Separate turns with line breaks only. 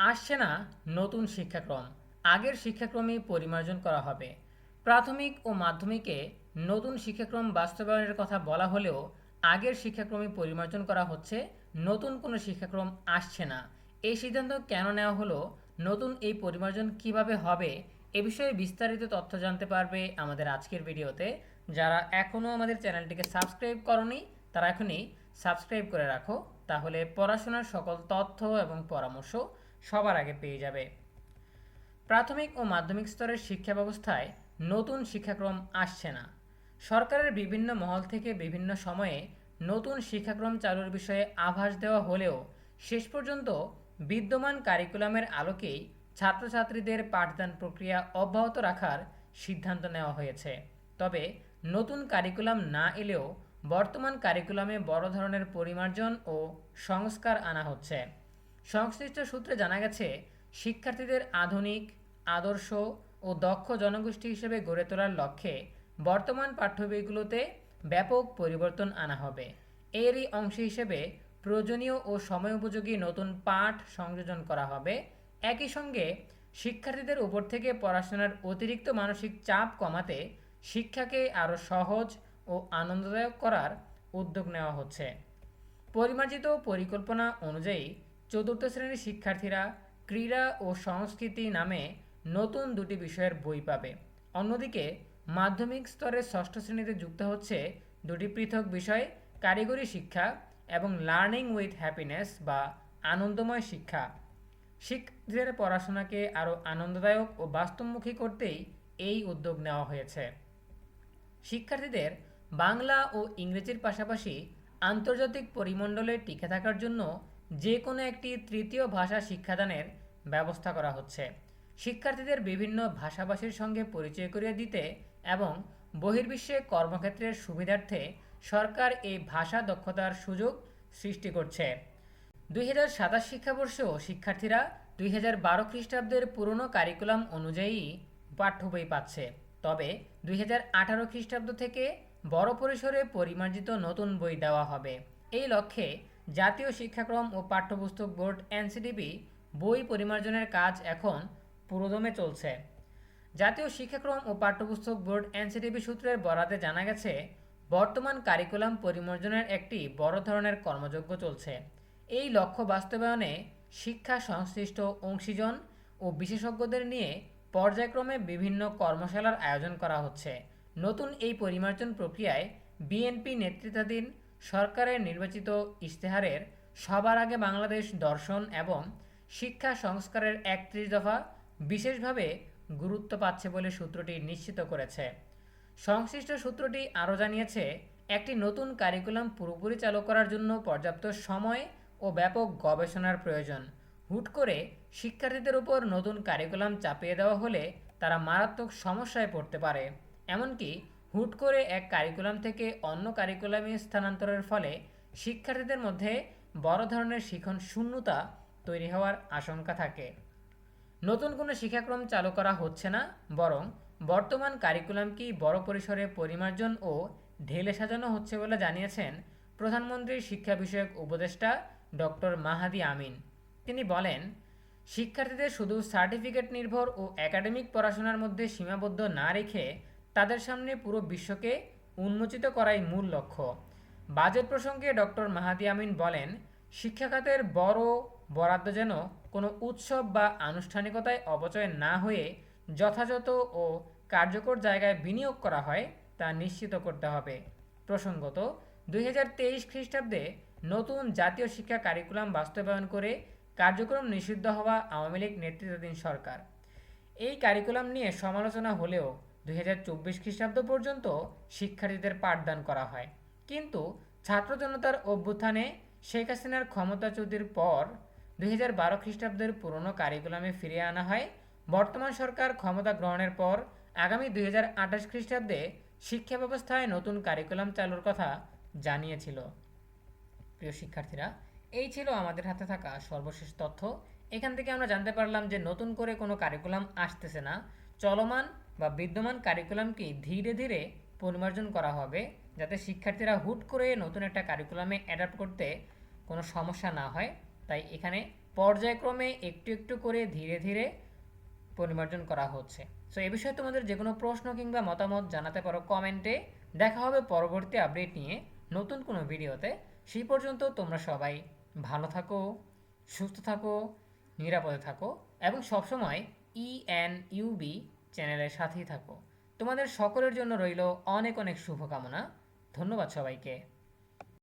আসছে না নতুন শিক্ষাক্রম, আগের শিক্ষাক্রমে পরিমার্জন করা হবে। প্রাথমিক ও মাধ্যমিকে নতুন শিক্ষাক্রম বাস্তবায়নের কথা বলা হলেও আগের শিক্ষাক্রমে পরিমার্জন করা হচ্ছে, নতুন কোনো শিক্ষাক্রম আসছে না। এই সিদ্ধান্ত কেন নেওয়া হলো, নতুন এই পরিমার্জন কিভাবে হবে, এ বিষয়ে বিস্তারিত তথ্য জানতে পারবে আমাদের আজকের ভিডিওতে। যারা এখনও আমাদের চ্যানেলটিকে সাবস্ক্রাইব করনি তারা এখনই সাবস্ক্রাইব করে রাখো, তাহলে পড়াশোনার সকল তথ্য এবং পরামর্শ সবার আগে পেয়ে যাবে। প্রাথমিক ও মাধ্যমিক স্তরের শিক্ষা ব্যবস্থায় নতুন শিক্ষাক্রম আসছে না। সরকারের বিভিন্ন মহল থেকে বিভিন্ন সময়ে নতুন শিক্ষাক্রম চালুর বিষয়ে আভাস দেওয়া হলেও শেষ পর্যন্ত বিদ্যমান কারিকুলামের আলোকেই ছাত্রছাত্রীদের পাঠদান প্রক্রিয়া অব্যাহত রাখার সিদ্ধান্ত নেওয়া হয়েছে। তবে নতুন কারিকুলাম না এলেও বর্তমান কারিকুলামে বড় ধরনের পরিমার্জন ও সংস্কার আনা হচ্ছে। সংশ্লিষ্ট সূত্রে জানা গেছে, শিক্ষার্থীদের আধুনিক, আদর্শ ও দক্ষ জনগোষ্ঠী হিসেবে গড়ে তোলার লক্ষ্যে বর্তমান পাঠ্যবইগুলোতে ব্যাপক পরিবর্তন আনা হবে। এরই অংশ হিসেবে প্রয়োজনীয় ও সময়োপযোগী নতুন পাঠ সংযোজন করা হবে। একই সঙ্গে শিক্ষার্থীদের উপর থেকে পড়াশোনার অতিরিক্ত মানসিক চাপ কমাতে শিক্ষাকে আরও সহজ ও আনন্দদায়ক করার উদ্যোগ নেওয়া হচ্ছে। পরিমার্জিত পরিকল্পনা অনুযায়ী চতুর্থ শ্রেণীর শিক্ষার্থীরা ক্রীড়া ও সংস্কৃতি নামে নতুন দুটি বিষয়ের বই পাবে। অন্যদিকে মাধ্যমিক স্তরের ষষ্ঠ শ্রেণীতে যুক্ত হচ্ছে দুটি পৃথক বিষয়, কারিগরি শিক্ষা এবং লার্নিং উইথ হ্যাপিনেস বা আনন্দময় শিক্ষা। শিক্ষার্থীদের পড়াশোনাকে আরও আনন্দদায়ক ও বাস্তবমুখী করতেই এই উদ্যোগ নেওয়া হয়েছে। শিক্ষার্থীদের বাংলা ও ইংরেজির পাশাপাশি আন্তর্জাতিক পরিমণ্ডলে টিকে থাকার জন্য যে কোনো একটি তৃতীয় ভাষা শিক্ষাদানের ব্যবস্থা করা হচ্ছে। শিক্ষার্থীদের বিভিন্ন ভাষাভাষীর সঙ্গে পরিচয় করিয়ে দিতে এবং বহির্বিশ্বে কর্মক্ষেত্রের সুবিধার্থে সরকার এই ভাষা দক্ষতার সুযোগ সৃষ্টি করছে। 2027 শিক্ষাবর্ষেও শিক্ষার্থীরা 2012 খ্রিস্টাব্দের পুরনো কারিকুলাম অনুযায়ী পাঠ্য বই পাচ্ছে। তবে 2018 খ্রিস্টাব্দ থেকে বড় পরিসরে পরিমার্জিত নতুন বই দেওয়া হবে। এই লক্ষ্যে জাতীয় শিক্ষাক্রম ও পাঠ্যপুস্তক বোর্ড এনসিডিবি বই পরিমার্জনের কাজ এখন পুরোদমে চলছে। জাতীয় শিক্ষাক্রম ও পাঠ্যপুস্তক বোর্ড এনসিডিবি সূত্রের বরাতে জানা গেছে, বর্তমান কারিকুলাম পরিমার্জনের একটি বড় ধরনের কর্মযজ্ঞ চলছে। এই লক্ষ্য বাস্তবায়নে শিক্ষা সংশ্লিষ্ট অংশীজন ও বিশেষজ্ঞদের নিয়ে পর্যায়ক্রমে বিভিন্ন কর্মশালার আয়োজন করা হচ্ছে। নতুন এই পরিমার্জন প্রক্রিয়ায় বিএনপি নেতৃত্বাধীন সরকারের নির্বাচিত ইশতেহারের সবার আগে বাংলাদেশ দর্শন এবং শিক্ষা সংস্কারের 31 দফা বিশেষভাবে গুরুত্ব পাচ্ছে বলে সূত্রটি নিশ্চিত করেছে। সংশ্লিষ্ট সূত্রটি আরও জানিয়েছে, একটি নতুন কারিকুলাম পুরোপুরি চালু করার জন্য পর্যাপ্ত সময় ও ব্যাপক গবেষণার প্রয়োজন। হুট করে শিক্ষার্থীদের উপর নতুন কারিকুলাম চাপিয়ে দেওয়া হলে তারা মারাত্মক সমস্যায় পড়তে পারে। এমনকি হুট করে এক কারিকুলাম থেকে অন্য কারিকুলামে স্থানান্তরের ফলে শিক্ষার্থীদের মধ্যে বড় ধরনের শিখন শূন্যতা তৈরি হওয়ার আশঙ্কা থাকে। নতুন কোনো শিক্ষাক্রম চালু করা হচ্ছে না, বরং বর্তমান কারিকুলামকেই বড় পরিসরে পরিমার্জন ও ঢেলে সাজানো হচ্ছে বলে জানিয়েছেন প্রধানমন্ত্রীর শিক্ষা বিষয়ক উপদেষ্টা ডক্টর মাহাদি আমিন। তিনি বলেন, শিক্ষার্থীদের শুধু সার্টিফিকেট নির্ভর ও একাডেমিক পড়াশোনার মধ্যে সীমাবদ্ধ না রেখে তাদের সামনে পুরো বিশ্বকে উন্মোচিত করাই মূল লক্ষ্য। বাজেট প্রসঙ্গে ডক্টর মাহাদি আমিন বলেন, শিক্ষা খাতের বড় বরাদ্দ যেন কোনো উৎসব বা আনুষ্ঠানিকতায় অপচয় না হয়ে যথাযথ ও কার্যকর জায়গায় বিনিয়োগ করা হয় তা নিশ্চিত করতে হবে। প্রসঙ্গত, 2023 খ্রিস্টাব্দে নতুন জাতীয় শিক্ষা কারিকুলাম বাস্তবায়ন করে কার্যক্রম নিষিদ্ধ হওয়া আওয়ামী লীগ নেতৃত্বাধীন সরকার। এই কারিকুলাম নিয়ে সমালোচনা হলেও 2024 খ্রিস্টাব্দ পর্যন্ত শিক্ষার্থীদের পাঠদান করা হয়। কিন্তু ছাত্র জনতার অভ্যুত্থানে শেখ হাসিনার ক্ষমতাচ্যুতির পর 2012 খ্রিস্টাব্দের পুরনো কারিকুলামে ফিরিয়ে আনা হয়। বর্তমান সরকার ক্ষমতা গ্রহণের পর আগামী 2028 খ্রিস্টাব্দে শিক্ষা ব্যবস্থায় নতুন কারিকুলাম চালুর কথা জানিয়েছিল। প্রিয় শিক্ষার্থীরা, এই ছিল আমাদের হাতে থাকা সর্বশেষ তথ্য। এখান থেকে আমরা জানতে পারলাম যে নতুন করে কোনো কারিকুলাম আসতেছে না, চলমান বা বিদ্যমান কারিকুলামকে ধীরে ধীরে পরিমার্জন করা হবে, যাতে শিক্ষার্থীরা হুট করে নতুন একটা কারিকুলামে অ্যাডাপ্ট করতে কোনো সমস্যা না হয়। তাই এখানে পর্যায়ক্রমে একটু একটু করে ধীরে ধীরে পরিমার্জন করা হচ্ছে। সো এ বিষয়ে তোমাদের যে কোনো প্রশ্ন কিংবা মতামত জানাতে পারো কমেন্টে। দেখা হবে পরবর্তী আপডেট নিয়ে নতুন কোনো ভিডিওতে। সেই পর্যন্ত তোমরা সবাই ভালো থাকো, সুস্থ থাকো, নিরাপদে থাকো এবং সবসময় ইএনইউবি চ্যানেলের সাথেই থাকো। তোমাদের সকলের জন্য রইল অনেক অনেক শুভকামনা। ধন্যবাদ সবাইকে।